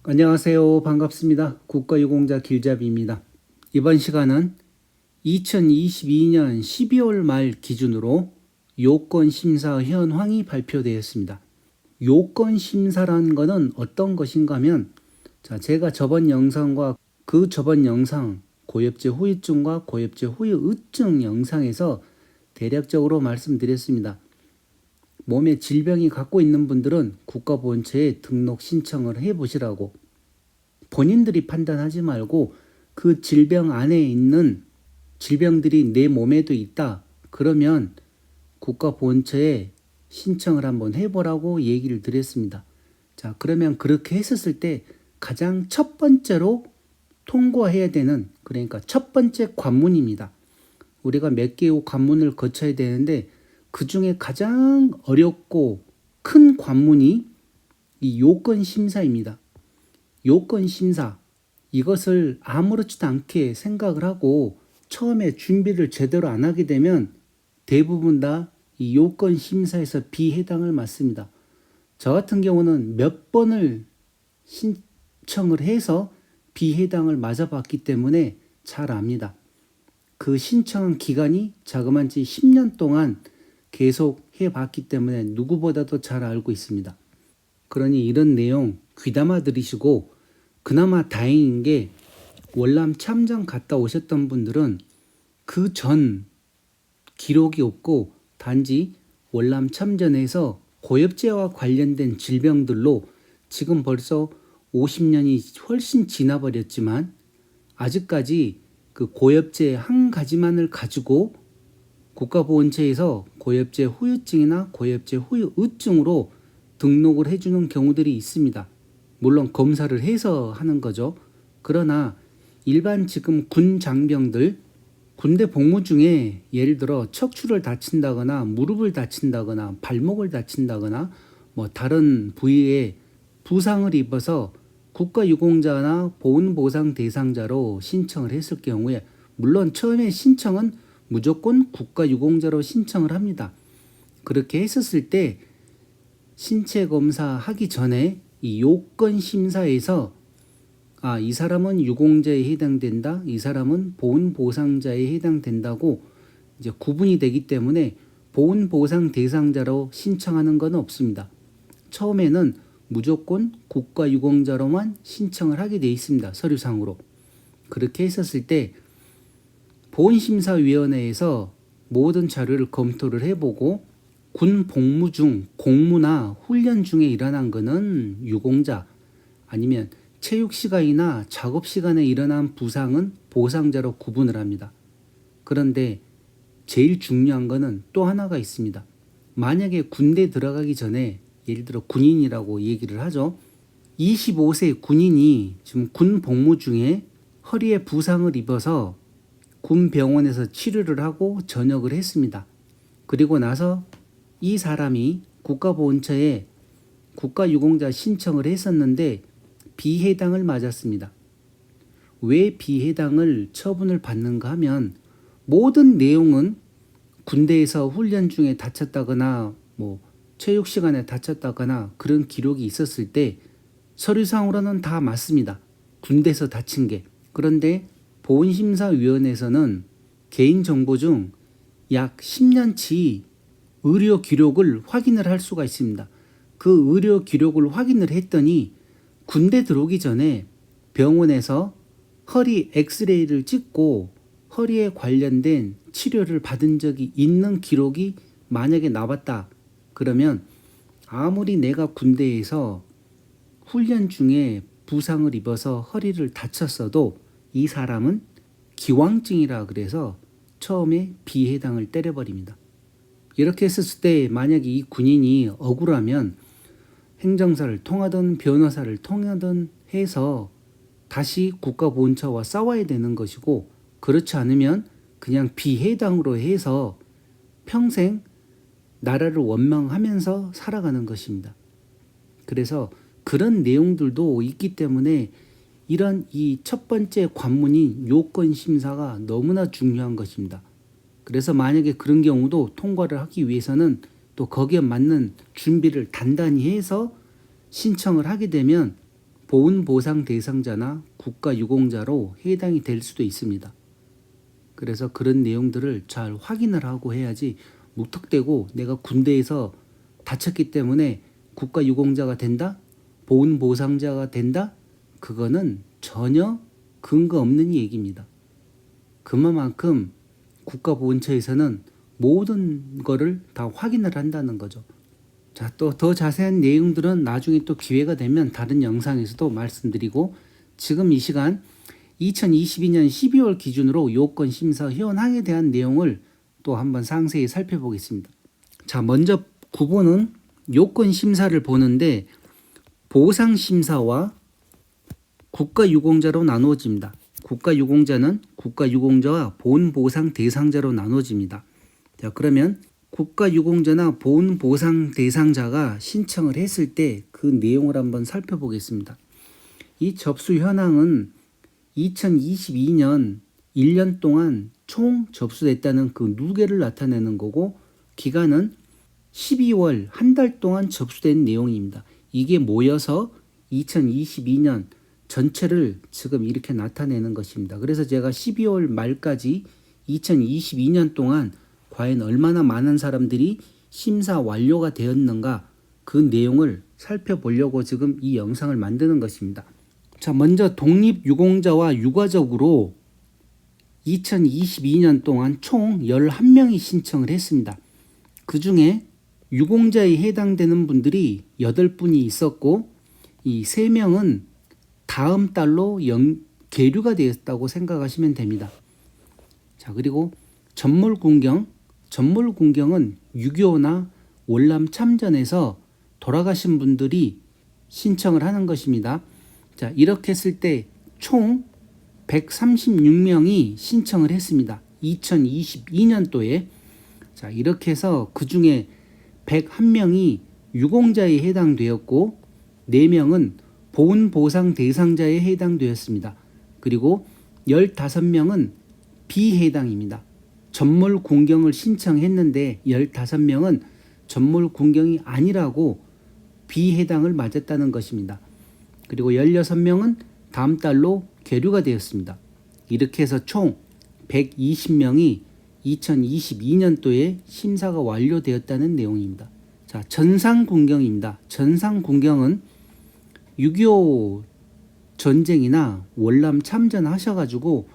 안녕하세요. 반갑습니다. 국가유공자 길잡이입니다. 이번 시간은 2022년 12월 말 기준으로 요건심사 현황이 발표되었습니다. 요건심사라는 것은 어떤 것인가 하면 제가 저번 영상과 그 저번 영상 고엽제 후유증과 고엽제 후유증 영상에서 대략적으로 말씀드렸습니다. 몸에 질병이 갖고 있는 분들은 국가보건처에 등록 신청을 해보시라고, 본인들이 판단하지 말고 그 질병 안에 있는 질병들이 내 몸에도 있다 그러면 국가보건처에 신청을 한번 해보라고 얘기를 드렸습니다. 자, 그러면 그렇게 했었을 때 가장 첫 번째로 통과해야 되는, 그러니까 첫 번째 관문입니다. 우리가 몇 개의 관문을 거쳐야 되는데 그 중에 가장 어렵고 큰 관문이 이 요건심사입니다. 요건심사, 이것을 아무렇지도 않게 생각을 하고 처음에 준비를 제대로 안 하게 되면 대부분 다 이 요건심사에서 비해당을 맞습니다. 저 같은 경우는 몇 번을 신청을 해서 비해당을 맞아봤기 때문에 잘 압니다. 그 신청한 기간이 자그만치 10년 동안 계속 해봤기 때문에 누구보다도 잘 알고 있습니다. 그러니 이런 내용 귀담아 들으시고, 그나마 다행인 게 월남 참전 갔다 오셨던 분들은 그 전 기록이 없고 단지 월남 참전에서 고엽제와 관련된 질병들로 지금 벌써 50년이 훨씬 지나버렸지만 아직까지 그 고엽제 한 가지만을 가지고 국가보건처에서 고엽제 후유증이나 고엽제 후유증으로 등록을 해주는 경우들이 있습니다. 물론 검사를 해서 하는 거죠. 그러나 일반 지금 군 장병들, 군대 복무 중에 예를 들어 척추를 다친다거나 무릎을 다친다거나 발목을 다친다거나 다른 부위에 부상을 입어서 국가유공자나 보훈보상 대상자로 신청을 했을 경우에, 물론 처음에 신청은 무조건 국가유공자로 신청을 합니다. 그렇게 했었을 때 신체 검사하기 전에 이 요건심사에서 이 사람은 유공자에 해당된다, 이 사람은 보훈보상자에 해당된다고 이제 구분이 되기 때문에 보훈보상 대상자로 신청하는 건 없습니다. 처음에는 무조건 국가유공자로만 신청을 하게 돼 있습니다. 서류상으로. 그렇게 했었을 때 보훈심사위원회에서 모든 자료를 검토를 해보고 군 복무 중 공무나 훈련 중에 일어난 것은 유공자, 아니면 체육시간이나 작업시간에 일어난 부상은 보상자로 구분을 합니다. 그런데 제일 중요한 것은 또 하나가 있습니다. 만약에 군대 들어가기 전에, 예를 들어 군인이라고 얘기를 하죠. 25세 군인이 지금 군 복무 중에 허리에 부상을 입어서 군 병원에서 치료를 하고 전역을 했습니다. 그리고 나서 이 사람이 국가보건처에 국가유공자 신청을 했었는데 비해당을 맞았습니다. 왜 비해당을 처분을 받는가 하면 모든 내용은 군대에서 훈련 중에 다쳤다거나 체육 시간에 다쳤다거나 그런 기록이 있었을 때 서류상으로는 다 맞습니다. 군대에서 다친 게. 그런데 보훈심사위원회에서는 개인정보 중 약 10년치 의료 기록을 확인을 할 수가 있습니다. 그 의료 기록을 확인을 했더니 군대 들어오기 전에 병원에서 허리 엑스레이를 찍고 허리에 관련된 치료를 받은 적이 있는 기록이 만약에 나왔다 그러면, 아무리 내가 군대에서 훈련 중에 부상을 입어서 허리를 다쳤어도 이 사람은 기왕증이라 그래서 처음에 비해당을 때려버립니다. 이렇게 했을 때 만약에 이 군인이 억울하면 행정사를 통하든 변호사를 통하든 해서 다시 국가보훈처와 싸워야 되는 것이고, 그렇지 않으면 그냥 비해당으로 해서 평생 나라를 원망하면서 살아가는 것입니다. 그래서 그런 내용들도 있기 때문에 이런 이 첫 번째 관문인 요건심사가 너무나 중요한 것입니다. 그래서 만약에 그런 경우도 통과를 하기 위해서는 또 거기에 맞는 준비를 단단히 해서 신청을 하게 되면 보훈보상 대상자나 국가유공자로 해당이 될 수도 있습니다. 그래서 그런 내용들을 잘 확인을 하고 해야지 무턱대고 내가 군대에서 다쳤기 때문에 국가유공자가 된다? 보훈보상자가 된다? 그거는 전혀 근거 없는 얘기입니다. 그만큼 국가보훈처에서는 모든 거를 다 확인을 한다는 거죠. 자, 또 더 자세한 내용들은 나중에 또 기회가 되면 다른 영상에서도 말씀드리고, 지금 이 시간 2022년 12월 기준으로 요건 심사 현황에 대한 내용을 또 한번 상세히 살펴보겠습니다. 자, 먼저 9번은 요건 심사를 보는데 보상 심사와 국가유공자로 나누어집니다. 국가유공자는 국가유공자와 보훈보상 대상자로 나누어집니다. 자, 그러면 국가유공자나 보훈보상 대상자가 신청을 했을 때 그 내용을 한번 살펴보겠습니다. 이 접수 현황은 2022년 1년 동안 총 접수됐다는 그 누계를 나타내는 거고, 기간은 12월 한 달 동안 접수된 내용입니다. 이게 모여서 2022년 전체를 지금 이렇게 나타내는 것입니다. 그래서 제가 12월 말까지 2022년 동안 과연 얼마나 많은 사람들이 심사 완료가 되었는가, 그 내용을 살펴보려고 지금 이 영상을 만드는 것입니다. 자, 먼저 독립유공자와 유가족으로 2022년 동안 총 11명이 신청을 했습니다. 그 중에 유공자에 해당되는 분들이 8분이 있었고, 이 3명은 다음 달로 계류가 되었다고 생각하시면 됩니다. 자, 그리고 전몰군경은 6.25나 월남 참전에서 돌아가신 분들이 신청을 하는 것입니다. 자, 이렇게 했을 때 총 136명이 신청을 했습니다. 2022년도에. 자, 이렇게 해서 그 중에 101명이 유공자에 해당되었고 4명은 보훈보상 대상자에 해당되었습니다. 그리고 15명은 비해당입니다. 전몰군경을 신청했는데 15명은 전몰군경이 아니라고 비해당을 맞았다는 것입니다. 그리고 16명은 다음 달로 계류가 되었습니다. 이렇게 해서 총 120명이 2022년도에 심사가 완료되었다는 내용입니다. 자, 전상군경입니다. 전상군경은 6.25 전쟁이나 월남 참전하셔가지고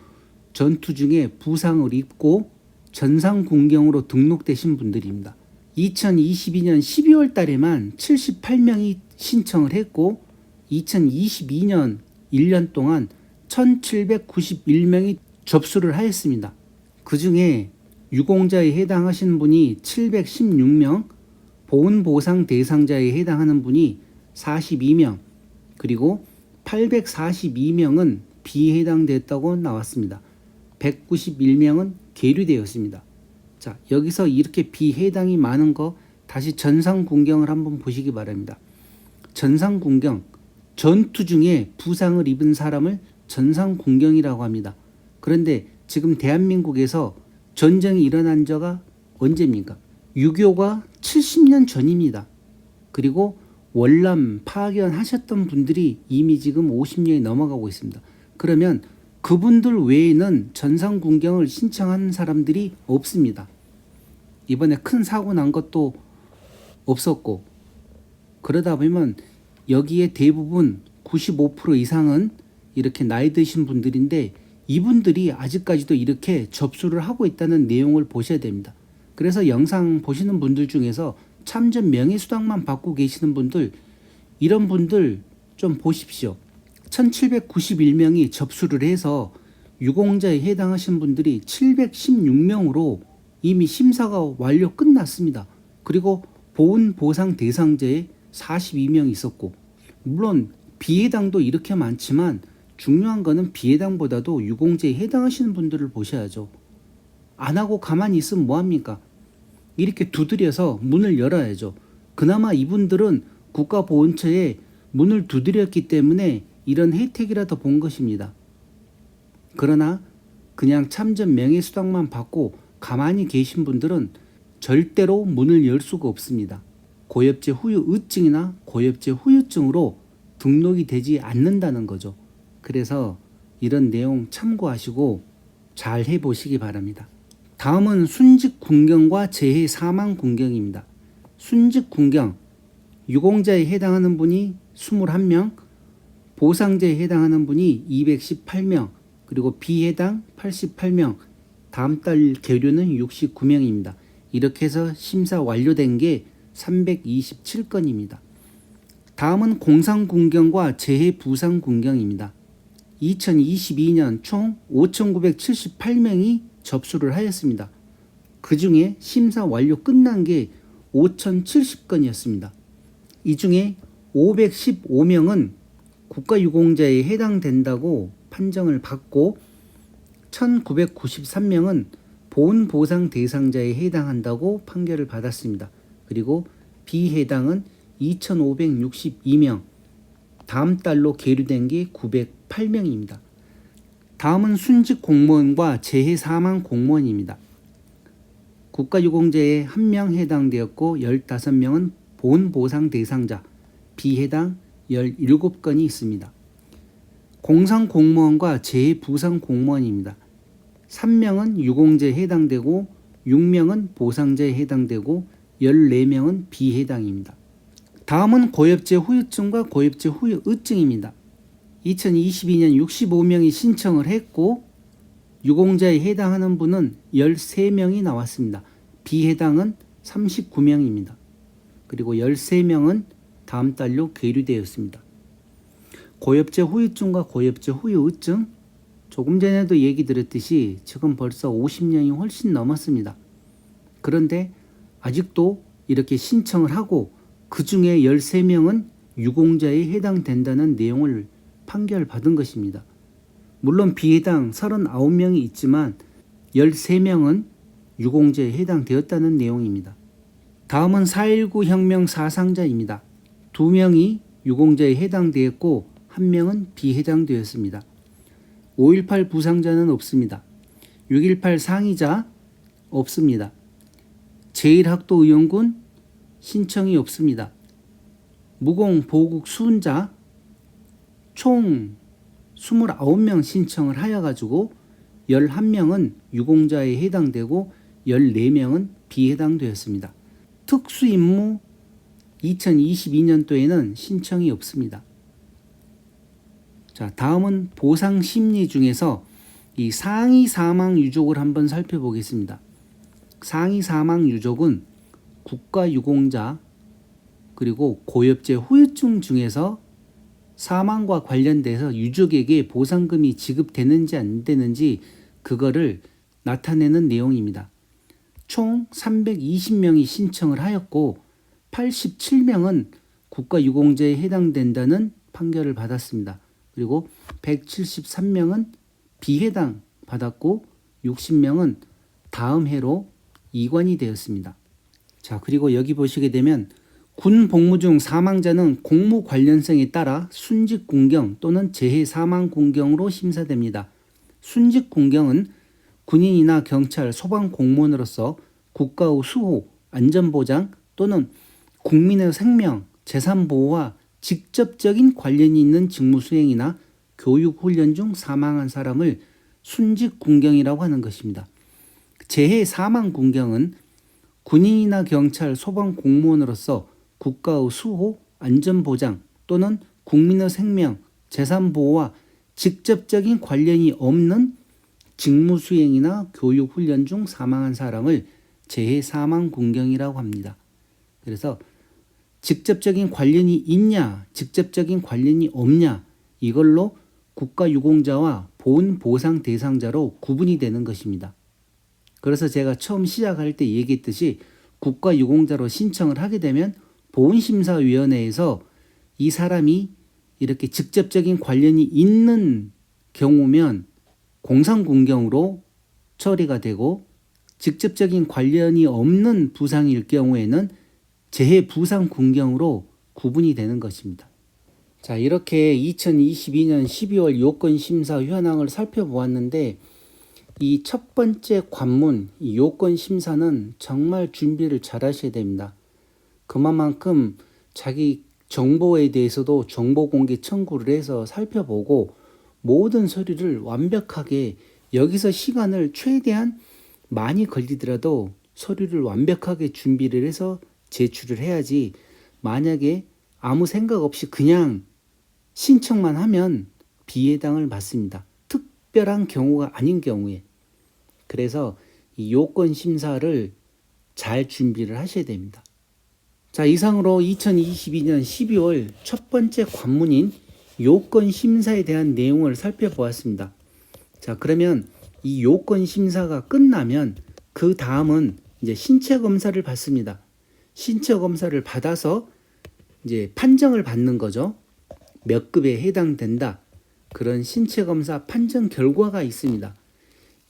전투 중에 부상을 입고 전상군경으로 등록되신 분들입니다. 2022년 12월 달에만 78명이 신청을 했고 2022년 1년 동안 1791명이 접수를 하였습니다. 그 중에 유공자에 해당하시는 분이 716명, 보훈보상 대상자에 해당하는 분이 42명, 그리고 842명은 비해당됐다고 나왔습니다. 191명은 계류되었습니다. 자, 여기서 이렇게 비해당이 많은 거 다시 전상군경을 한번 보시기 바랍니다. 전상군경, 전투 중에 부상을 입은 사람을 전상군경이라고 합니다. 그런데 지금 대한민국에서 전쟁이 일어난 지가 언제입니까? 6.25가 70년 전입니다. 그리고 월남 파견하셨던 분들이 이미 지금 50년이 넘어가고 있습니다. 그러면 그분들 외에는 전상군경을 신청한 사람들이 없습니다. 이번에 큰 사고 난 것도 없었고, 그러다 보면 여기에 대부분 95% 이상은 이렇게 나이 드신 분들인데 이분들이 아직까지도 이렇게 접수를 하고 있다는 내용을 보셔야 됩니다. 그래서 영상 보시는 분들 중에서 참전 명예수당만 받고 계시는 분들, 이런 분들 좀 보십시오. 1791명이 접수를 해서 유공자에 해당하신 분들이 716명으로 이미 심사가 완료 끝났습니다. 그리고 보훈보상 대상자에 42명 있었고, 물론 비해당도 이렇게 많지만 중요한 거는 비해당보다도 유공자에 해당하시는 분들을 보셔야죠. 안 하고 가만히 있으면 뭐합니까? 이렇게 두드려서 문을 열어야죠. 그나마 이분들은 국가보훈처에 문을 두드렸기 때문에 이런 혜택이라도 본 것입니다. 그러나 그냥 참전 명예수당만 받고 가만히 계신 분들은 절대로 문을 열 수가 없습니다. 고엽제 후유 의증이나 고엽제 후유증으로 등록이 되지 않는다는 거죠. 그래서 이런 내용 참고하시고 잘 해보시기 바랍니다. 다음은 순직군경과 재해사망군경입니다. 순직군경, 유공자에 해당하는 분이 21명, 보상자에 해당하는 분이 218명, 그리고 비해당 88명, 다음 달 계류는 69명입니다. 이렇게 해서 심사 완료된 게 327건입니다. 다음은 공상군경과 재해부상군경입니다. 2022년 총 5,978명이 접수를 하였습니다. 그 중에 심사 완료 끝난 게 5,070건이었습니다. 이 중에 515명은 국가유공자에 해당된다고 판정을 받고 1,993명은 보훈보상 대상자에 해당한다고 판결을 받았습니다. 그리고 비해당은 2,562명, 다음 달로 계류된 게 908명입니다. 다음은 순직 공무원과 재해사망 공무원입니다. 국가유공자에 1명 해당되었고 15명은 보훈보상 대상자, 비해당 17건이 있습니다. 공상공무원과 재해부상공무원입니다. 3명은 유공자에 해당되고 6명은 보상자에 해당되고 14명은 비해당입니다. 다음은 고엽제 후유증과 고엽제 후유의증입니다. 2022년 65명이 신청을 했고 유공자에 해당하는 분은 13명이 나왔습니다. 비해당은 39명입니다. 그리고 13명은 다음 달로 계류되었습니다. 고엽제 후유증과 고엽제 후유의증, 조금 전에도 얘기 드렸듯이 지금 벌써 50년이 훨씬 넘었습니다. 그런데 아직도 이렇게 신청을 하고 그 중에 13명은 유공자에 해당된다는 내용을 판결받은 것입니다. 물론 비해당 39명이 있지만 13명은 유공자에 해당되었다는 내용입니다. 다음은 4.19 혁명 사상자입니다. 2명이 유공자에 해당되었고 1명은 비해당되었습니다. 5.18 부상자는 없습니다. 6.18 상이자 없습니다. 제1학도의원군 신청이 없습니다. 무공 보국 수훈자 총 29명 신청을 하여가지고 11명은 유공자에 해당되고 14명은 비해당되었습니다. 특수임무 2022년도에는 신청이 없습니다. 자, 다음은 보상심리 중에서 이 상위 사망 유족을 한번 살펴보겠습니다. 상위 사망 유족은 국가유공자 그리고 고엽제 후유증 중에서 사망과 관련돼서 유족에게 보상금이 지급되는지 안 되는지 그거를 나타내는 내용입니다. 총 320명이 신청을 하였고 87명은 국가유공자에 해당된다는 판결을 받았습니다. 그리고 173명은 비해당 받았고 60명은 다음 해로 이관이 되었습니다. 자, 그리고 여기 보시게 되면 군 복무 중 사망자는 공무 관련성에 따라 순직 군경 또는 재해 사망 군경으로 심사됩니다. 순직 군경은 군인이나 경찰, 소방 공무원으로서 국가의 수호, 안전보장 또는 국민의 생명, 재산 보호와 직접적인 관련이 있는 직무 수행이나 교육 훈련 중 사망한 사람을 순직 군경이라고 하는 것입니다. 재해 사망 군경은 군인이나 경찰, 소방 공무원으로서 국가의 수호, 안전보장 또는 국민의 생명, 재산 보호와 직접적인 관련이 없는 직무 수행이나 교육 훈련 중 사망한 사람을 재해 사망 군경이라고 합니다. 그래서 직접적인 관련이 있냐, 직접적인 관련이 없냐, 이걸로 국가유공자와 보훈보상 대상자로 구분이 되는 것입니다. 그래서 제가 처음 시작할 때 얘기했듯이 국가유공자로 신청을 하게 되면 보훈심사위원회에서 이 사람이 이렇게 직접적인 관련이 있는 경우면 공상군경으로 처리가 되고 직접적인 관련이 없는 부상일 경우에는 재해부상군경으로 구분이 되는 것입니다. 자, 이렇게 2022년 12월 요건심사 현황을 살펴보았는데 이 첫 번째 관문, 이 요건심사는 정말 준비를 잘 하셔야 됩니다. 그만큼 자기 정보에 대해서도 정보 공개 청구를 해서 살펴보고 모든 서류를 완벽하게 여기서 시간을 최대한 많이 걸리더라도 서류를 완벽하게 준비를 해서 제출을 해야지 만약에 아무 생각 없이 그냥 신청만 하면 비해당을 받습니다. 특별한 경우가 아닌 경우에. 그래서 이 요건 심사를 잘 준비를 하셔야 됩니다. 자, 이상으로 2022년 12월 첫 번째 관문인 요건 심사에 대한 내용을 살펴보았습니다. 자, 그러면 이 요건 심사가 끝나면 그 다음은 이제 신체 검사를 받습니다. 신체 검사를 받아서 이제 판정을 받는 거죠. 몇 급에 해당된다. 그런 신체 검사 판정 결과가 있습니다.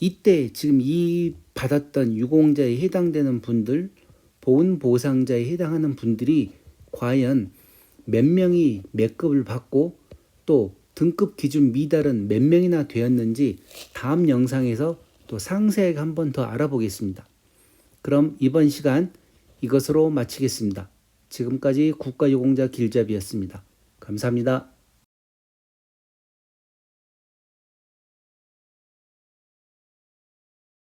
이때 지금 이 받았던 유공자에 해당되는 분들, 보훈 보상자에 해당하는 분들이 과연 몇 명이 몇 급을 받고 또 등급 기준 미달은 몇 명이나 되었는지 다음 영상에서 또 상세하게 한번 더 알아보겠습니다. 그럼 이번 시간 이것으로 마치겠습니다. 지금까지 국가유공자 길잡이였습니다. 감사합니다.